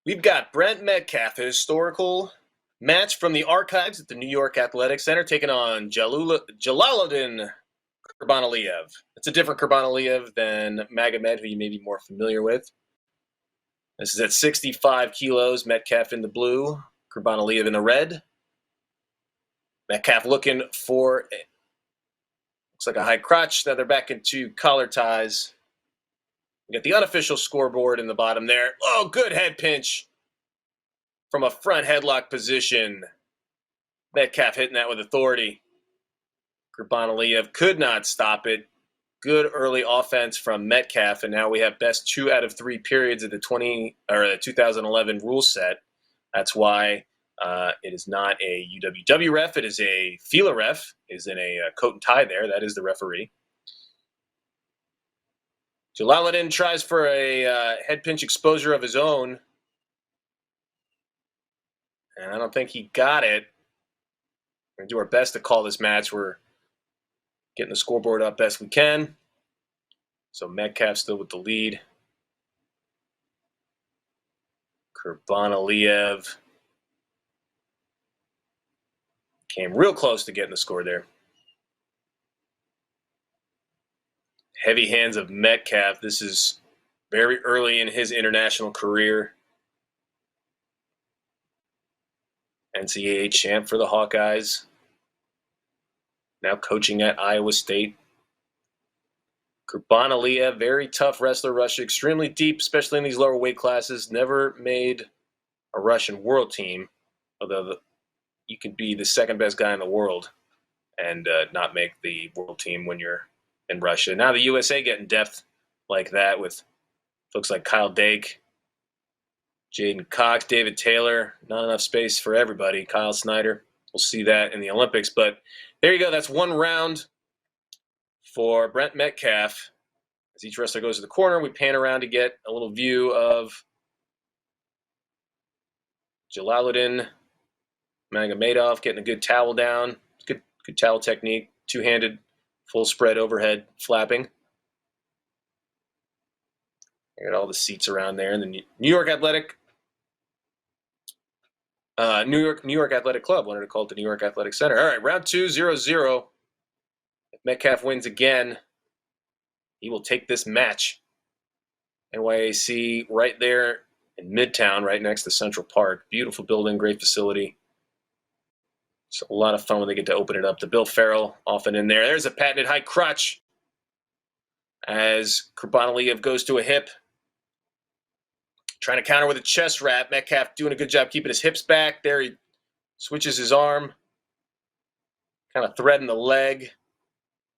We've got Brent Metcalf, a historical match from the archives at the New York Athletic Center, taking on Dzhalaludin Kurbanaliev. It's a different Kurbanaliev than Magomed, who you may be more familiar with. This is at 65 kilos, Metcalf in the blue, Kurbanaliev in the red. Metcalf looking for, looks like a high crotch. Now they're back into collar ties. We got the unofficial scoreboard in the bottom there. Oh, good head pinch from a front headlock position. Metcalf hitting that with authority. Kurbanaliev could not stop it. Good early offense from Metcalf, and now we have best 2 out of 3 periods of the 2011 rule set. That's why it is not a UWW ref. It is a FILA ref. It is in a coat and tie there. That is the referee. Dzhalaludin tries for a head pinch exposure of his own. And I don't think he got it. We're going to do our best to call this match. We're getting the scoreboard up best we can. So Metcalf still with the lead. Kurbanaliev came real close to getting the score there. Heavy hands of Metcalf. This is very early in his international career. NCAA champ for the Hawkeyes. Now coaching at Iowa State. Kurbanaliev, very tough wrestler, Russia, extremely deep, especially in these lower weight classes. Never made a Russian world team, although you could be the second best guy in the world and not make the world team when you're in Russia. Now the USA getting depth like that with folks like Kyle Dake, Jaden Cox, David Taylor. Not enough space for everybody. Kyle Snyder. We'll see that in the Olympics. But there you go. That's one round for Brent Metcalf. As each wrestler goes to the corner, we pan around to get a little view of Dzhalaludin Magomedov getting a good towel down. Good towel technique. Two-handed, full spread overhead flapping. I got all the seats around there. And the New York Athletic Club. Wanted to call it the New York Athletic Center. All right, round 2, 0-0. If Metcalf wins again, he will take this match. NYAC right there in Midtown, right next to Central Park. Beautiful building, great facility. It's a lot of fun when they get to open it up. The Bill Farrell often in there. There's a patented high crotch as Kurbanaliev goes to a hip. Trying to counter with a chest wrap. Metcalf doing a good job keeping his hips back. There he switches his arm. Kind of threading the leg.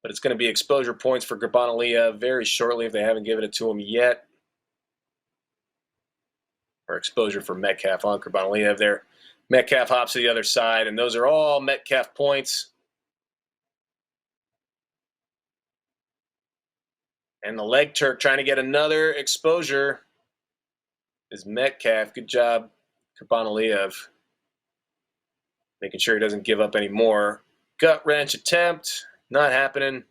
But it's going to be exposure points for Kurbanaliev very shortly if they haven't given it to him yet. Or exposure for Metcalf on Kurbanaliev there. Metcalf hops to the other side, and those are all Metcalf points. And the leg Turk trying to get another exposure is Metcalf. Good job, Kurbanaliev. Making sure he doesn't give up any more. Gut wrench attempt. Not happening.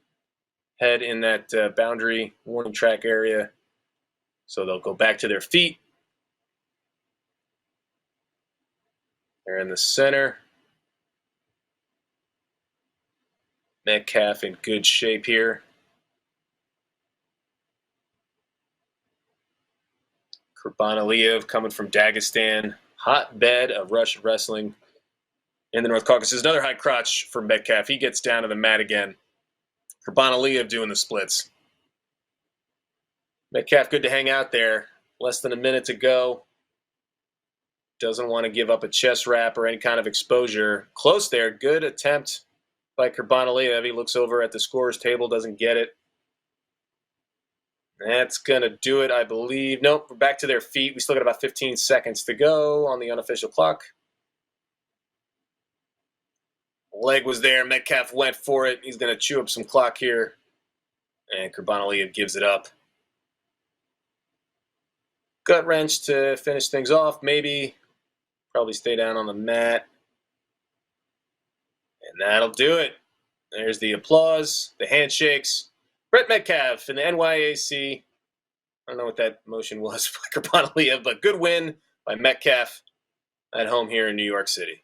Head in that boundary warning track area. So they'll go back to their feet. They're in the center. Metcalf in good shape here. Kurbanaliev coming from Dagestan. Hotbed of Russian wrestling in the North Caucasus. Another high crotch for Metcalf. He gets down to the mat again. Kurbanaliev doing the splits. Metcalf good to hang out there. Less than a minute to go. Doesn't want to give up a chest wrap or any kind of exposure. Close there. Good attempt by Kurbanaliev. He looks over at the scorer's table, doesn't get it. That's going to do it, I believe. Nope, we're back to their feet. We still got about 15 seconds to go on the unofficial clock. Leg was there. Metcalf went for it. He's going to chew up some clock here. And Kurbanaliev gives it up. Gut wrench to finish things off, maybe. Probably stay down on the mat. And that'll do it. There's the applause, the handshakes. Brent Metcalf in the NYAC. I don't know what that motion was for Kurbanaliev, but good win by Metcalf at home here in New York City.